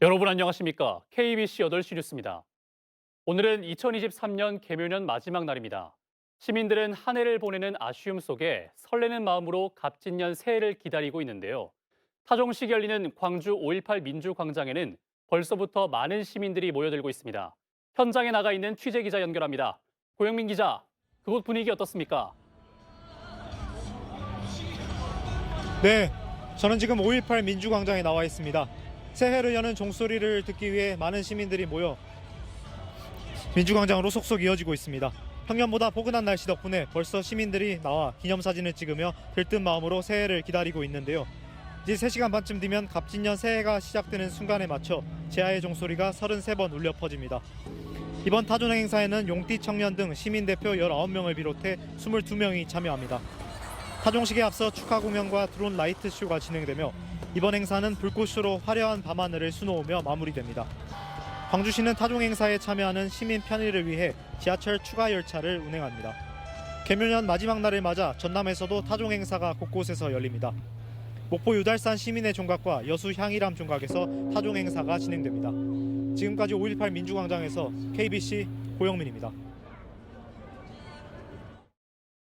여러분 안녕하십니까? KBC 8시 뉴스입니다. 오늘은 2023년 개묘년 마지막 날입니다. 시민들은 한 해를 보내는 아쉬움 속에 설레는 마음으로 갑진년 새해를 기다리고 있는데요. 타종식이 열리는 광주 5.18 민주광장에는 벌써부터 많은 시민들이 모여들고 있습니다. 현장에 나가 있는 취재기자 연결합니다. 고영민 기자, 그곳 분위기 어떻습니까? 네, 저는 지금 5.18 민주광장에 나와 있습니다. 새해를 여는 종소리를 듣기 위해 많은 시민들이 모여 민주광장으로 속속 이어지고 있습니다. 평년보다 포근한 날씨 덕분에 벌써 시민들이 나와 기념사진을 찍으며 들뜬 마음으로 새해를 기다리고 있는데요. 이제 3시간 반쯤 뒤면 갑진년 새해가 시작되는 순간에 맞춰 제아의 종소리가 33번 울려 퍼집니다. 이번 타종 행사에는 용띠 청년 등 시민대표 19명을 비롯해 22명이 참여합니다. 타종식에 앞서 축하 공연과 드론 라이트 쇼가 진행되며 이번 행사는 불꽃쇼로 화려한 밤하늘을 수놓으며 마무리됩니다. 광주시는 타종 행사에 참여하는 시민 편의를 위해 지하철 추가 열차를 운행합니다. 개묘년 마지막 날을 맞아 전남에서도 타종 행사가 곳곳에서 열립니다. 목포 유달산 시민의 종각과 여수 향이람 종각에서 타종 행사가 진행됩니다. 지금까지 5.18 민주광장에서 KBC 고영민입니다.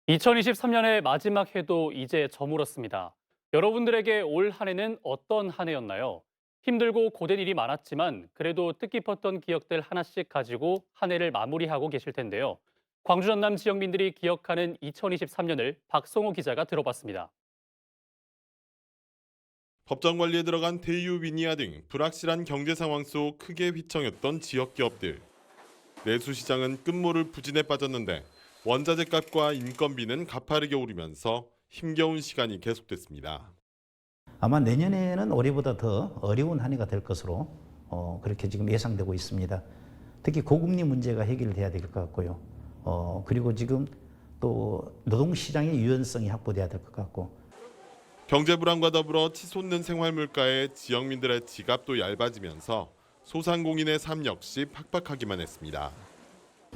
2023년의 마지막 해도 이제 저물었습니다. 여러분들에게 올 한 해는 어떤 한 해였나요? 힘들고 고된 일이 많았지만 그래도 뜻깊었던 기억들 하나씩 가지고 한 해를 마무리하고 계실 텐데요. 광주 전남 지역민들이 기억하는 2023년을 박성호 기자가 들어봤습니다. 법정 관리에 들어간 대유 위니아 등 불확실한 경제 상황 속 크게 휘청였던 지역 기업들. 내수시장은 끝모를 부진에 빠졌는데 원자재 값과 인건비는 가파르게 오르면서 힘겨운 시간이 계속됐습니다. 아마 내년에는 올해보다 더 어려운 한 해가 될 것으로 그렇게 지금 예상되고 있습니다. 특히 고금리 문제가 해결돼야 될 것 같고요. 그리고 지금 또 노동시장의 유연성이 확보돼야 될 것 같고. 경제 불안과 더불어 치솟는 생활 물가에 지역민들의 지갑도 얇아지면서 소상공인의 삶 역시 팍팍하기만 했습니다.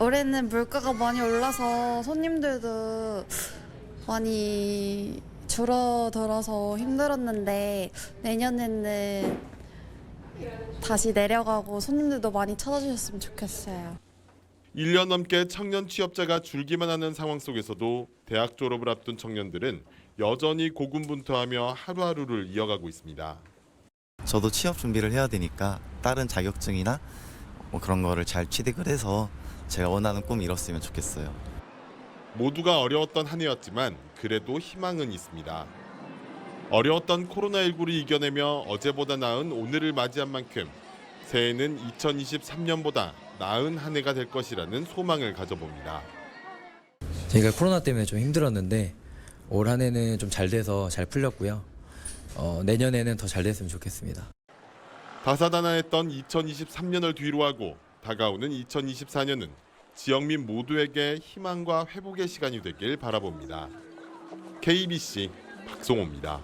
올해는 물가가 많이 올라서 손님들도 많이 줄어들어서 힘들었는데 내년에는 다시 내려가고 손님들도 많이 찾아주셨으면 좋겠어요. 1년 넘게 청년 취업자가 줄기만 하는 상황 속에서도 대학 졸업을 앞둔 청년들은 여전히 고군분투하며 하루하루를 이어가고 있습니다. 저도 취업 준비를 해야 되니까 다른 자격증이나 그런 거를 잘 취득을 해서 제가 원하는 꿈 이뤘으면 좋겠어요. 모두가 어려웠던 한 해였지만 그래도 희망은 있습니다. 어려웠던 코로나19를 이겨내며 어제보다 나은 오늘을 맞이한 만큼 새해는 2023년보다 나은 한 해가 될 것이라는 소망을 가져봅니다. 저희가 코로나 때문에 좀 힘들었는데 올 한 해는 좀 잘 돼서 잘 풀렸고요. 내년에는 더 잘 됐으면 좋겠습니다. 다사다난했던 2023년을 뒤로하고 다가오는 2024년은 지역민 모두에게 희망과 회복의 시간이 되길 바라봅니다. KBC 박성호입니다.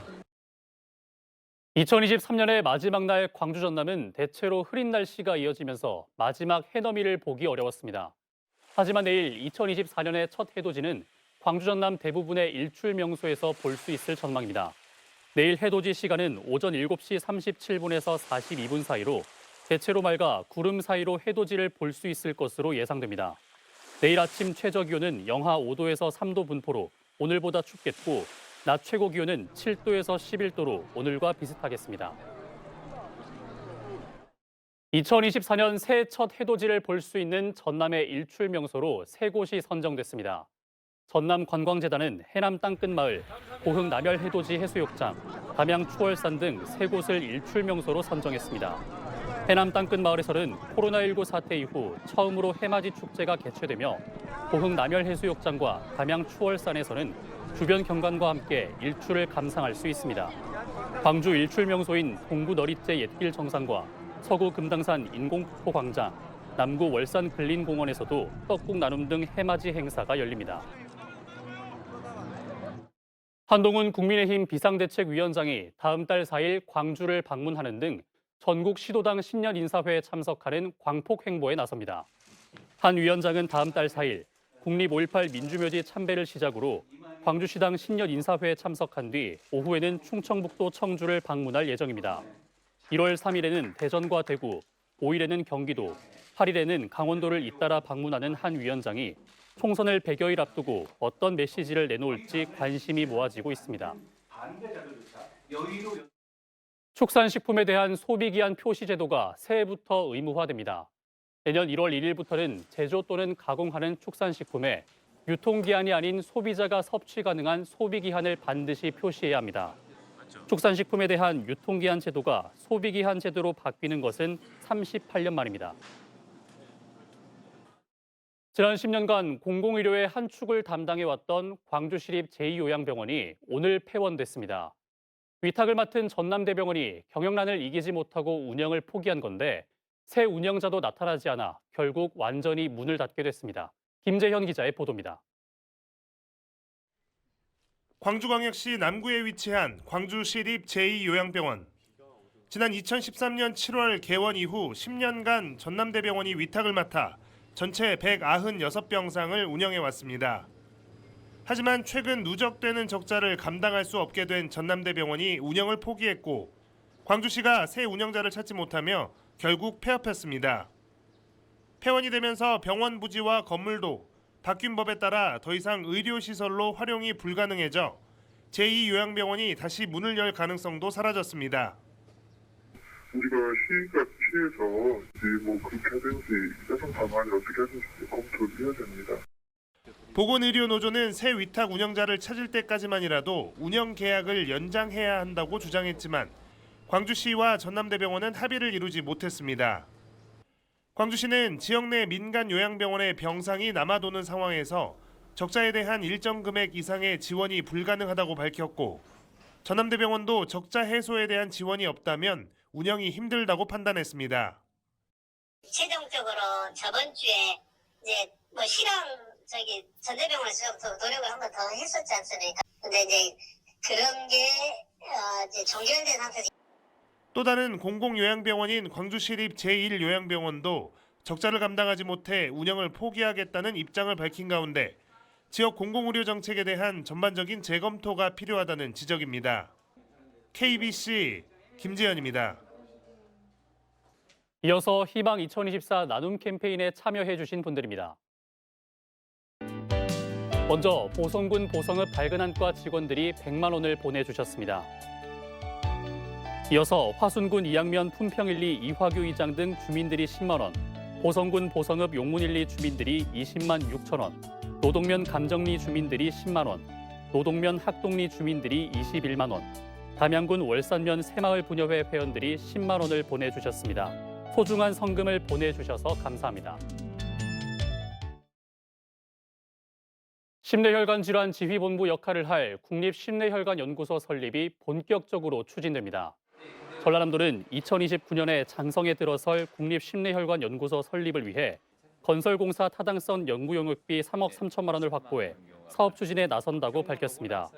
2023년의 마지막 날 광주 전남은 대체로 흐린 날씨가 이어지면서 마지막 해넘이를 보기 어려웠습니다. 하지만 내일 2024년의 첫 해돋이는 광주 전남 대부분의 일출 명소에서 볼 수 있을 전망입니다. 내일 해돋이 시간은 오전 7시 37분에서 42분 사이로 대체로 맑아 구름 사이로 해돋이를 볼 수 있을 것으로 예상됩니다. 내일 아침 최저 기온은 영하 5도에서 3도 분포로 오늘보다 춥겠고 낮 최고 기온은 7도에서 11도로 오늘과 비슷하겠습니다. 2024년 새해 첫 해돋이를 볼 수 있는 전남의 일출 명소로 3곳이 선정됐습니다. 전남관광재단은 해남 땅끝마을, 고흥 남열 해돋이 해수욕장, 담양 추월산 등 3곳을 일출 명소로 선정했습니다. 해남 땅끝마을에서는 코로나19 사태 이후 처음으로 해맞이 축제가 개최되며 고흥 남열 해수욕장과 담양 추월산에서는 주변 경관과 함께 일출을 감상할 수 있습니다. 광주 일출 명소인 동구 너릿제 옛길 정상과 서구 금당산 인공폭포 광장, 남구 월산 근린공원에서도 떡국 나눔 등 해맞이 행사가 열립니다. 한동훈 국민의힘 비상대책위원장이 다음 달 4일 광주를 방문하는 등 전국 시도당 신년 인사회에 참석하는 광폭 행보에 나섭니다. 한 위원장은 다음 달 4일 국립 5.18 민주묘지 참배를 시작으로 광주시당 신년 인사회에 참석한 뒤 오후에는 충청북도 청주를 방문할 예정입니다. 1월 3일에는 대전과 대구, 5일에는 경기도, 8일에는 강원도를 잇따라 방문하는 한 위원장이 총선을 100여일 앞두고 어떤 메시지를 내놓을지 관심이 모아지고 있습니다. 축산식품에 대한 소비기한 표시 제도가 새해부터 의무화됩니다. 내년 1월 1일부터는 제조 또는 가공하는 축산식품에 유통기한이 아닌 소비자가 섭취 가능한 소비기한을 반드시 표시해야 합니다. 축산식품에 대한 유통기한 제도가 소비기한 제도로 바뀌는 것은 38년 만입니다. 지난 10년간 공공의료의 한 축을 담당해왔던 광주시립 제2요양병원이 오늘 폐원됐습니다. 위탁을 맡은 전남대병원이 경영난을 이기지 못하고 운영을 포기한 건데 새 운영자도 나타나지 않아 결국 완전히 문을 닫게 됐습니다. 김재현 기자의 보도입니다. 광주광역시 남구에 위치한 광주시립 제2요양병원. 지난 2013년 7월 개원 이후 10년간 전남대병원이 위탁을 맡아 전체 196병상을 운영해왔습니다. 하지만 최근 누적되는 적자를 감당할 수 없게 된 전남대병원이 운영을 포기했고 광주시가 새 운영자를 찾지 못하며 결국 폐업했습니다. 폐원이 되면서 병원 부지와 건물도 바뀐 법에 따라 더 이상 의료시설로 활용이 불가능해져 제2요양병원이 다시 문을 열 가능성도 사라졌습니다. 우리가 시에서 그렇게 하든지 예산 방안을 어떻게 하든지 검토를 해야 됩니다. 보건의료노조는 새 위탁 운영자를 찾을 때까지만이라도 운영 계약을 연장해야 한다고 주장했지만 광주시와 전남대병원은 합의를 이루지 못했습니다. 광주시는 지역 내 민간 요양병원의 병상이 남아도는 상황에서 적자에 대한 일정 금액 이상의 지원이 불가능하다고 밝혔고 전남대병원도 적자 해소에 대한 지원이 없다면 운영이 힘들다고 판단했습니다. 최종적으로 저번 주에 이제 전대병원에서 좀 노력을 한 번 더 했었지 않습니까? 근데 이제 그런 게 이제 종결된 상태에서 또 다른 공공요양병원인 광주시립 제1요양병원도 적자를 감당하지 못해 운영을 포기하겠다는 입장을 밝힌 가운데 지역 공공의료 정책에 대한 전반적인 재검토가 필요하다는 지적입니다. KBC 김재현입니다. 이어서 희망 2024 나눔 캠페인에 참여해 주신 분들입니다. 먼저 보성군 보성읍 발근안과 직원들이 100만 원을 보내주셨습니다. 이어서 화순군 이양면 품평1리 이화규 이장 등 주민들이 10만 원, 보성군 보성읍 용문1리 주민들이 20만 6천 원, 노동면 감정리 주민들이 10만 원, 노동면 학동리 주민들이 21만 원, 담양군 월산면 새마을 부녀회 회원들이 10만 원을 보내주셨습니다. 소중한 성금을 보내주셔서 감사합니다. 심뇌혈관 질환 지휘본부 역할을 할 국립심뇌혈관연구소 설립이 본격적으로 추진됩니다. 전라남도는 2029년에 장성에 들어설 국립심뇌혈관연구소 설립을 위해 건설공사 타당성 연구용역비 3억 3천만 원을 확보해 사업 추진에 나선다고 밝혔습니다.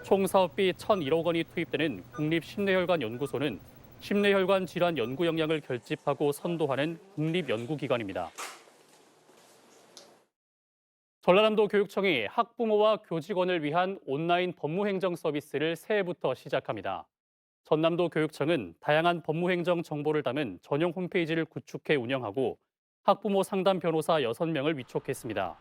총 사업비 1,001억 원이 투입되는 국립심뇌혈관연구소는 심뇌혈관 질환 연구 역량을 결집하고 선도하는 국립연구기관입니다. 전라남도 교육청이 학부모와 교직원을 위한 온라인 법무행정 서비스를 새해부터 시작합니다. 전남도 교육청은 다양한 법무행정 정보를 담은 전용 홈페이지를 구축해 운영하고 학부모 상담 변호사 6명을 위촉했습니다.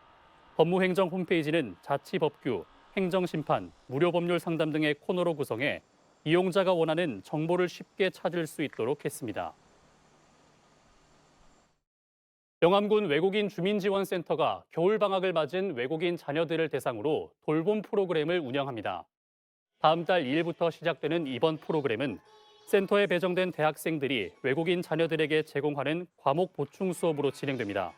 법무행정 홈페이지는 자치법규, 행정심판, 무료법률 상담 등의 코너로 구성해 이용자가 원하는 정보를 쉽게 찾을 수 있도록 했습니다. 영암군 외국인 주민지원센터가 겨울방학을 맞은 외국인 자녀들을 대상으로 돌봄 프로그램을 운영합니다. 다음 달 2일부터 시작되는 이번 프로그램은 센터에 배정된 대학생들이 외국인 자녀들에게 제공하는 과목 보충 수업으로 진행됩니다.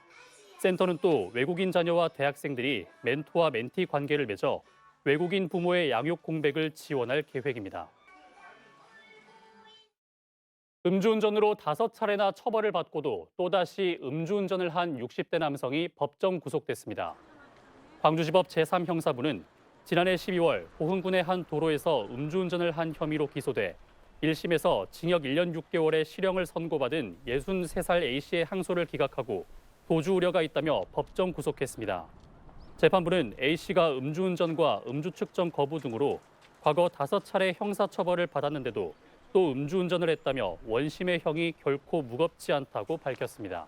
센터는 또 외국인 자녀와 대학생들이 멘토와 멘티 관계를 맺어 외국인 부모의 양육 공백을 지원할 계획입니다. 음주운전으로 5차례나 처벌을 받고도 또다시 음주운전을 한 60대 남성이 법정 구속됐습니다. 광주지법 제3형사부는 지난해 12월 보흥군의 한 도로에서 음주운전을 한 혐의로 기소돼 1심에서 징역 1년 6개월의 실형을 선고받은 63살 A씨의 항소를 기각하고 도주 우려가 있다며 법정 구속했습니다. 재판부는 A씨가 음주운전과 음주 측정 거부 등으로 과거 5차례 형사처벌을 받았는데도 또 음주운전을 했다며 원심의 형이 결코 무겁지 않다고 밝혔습니다.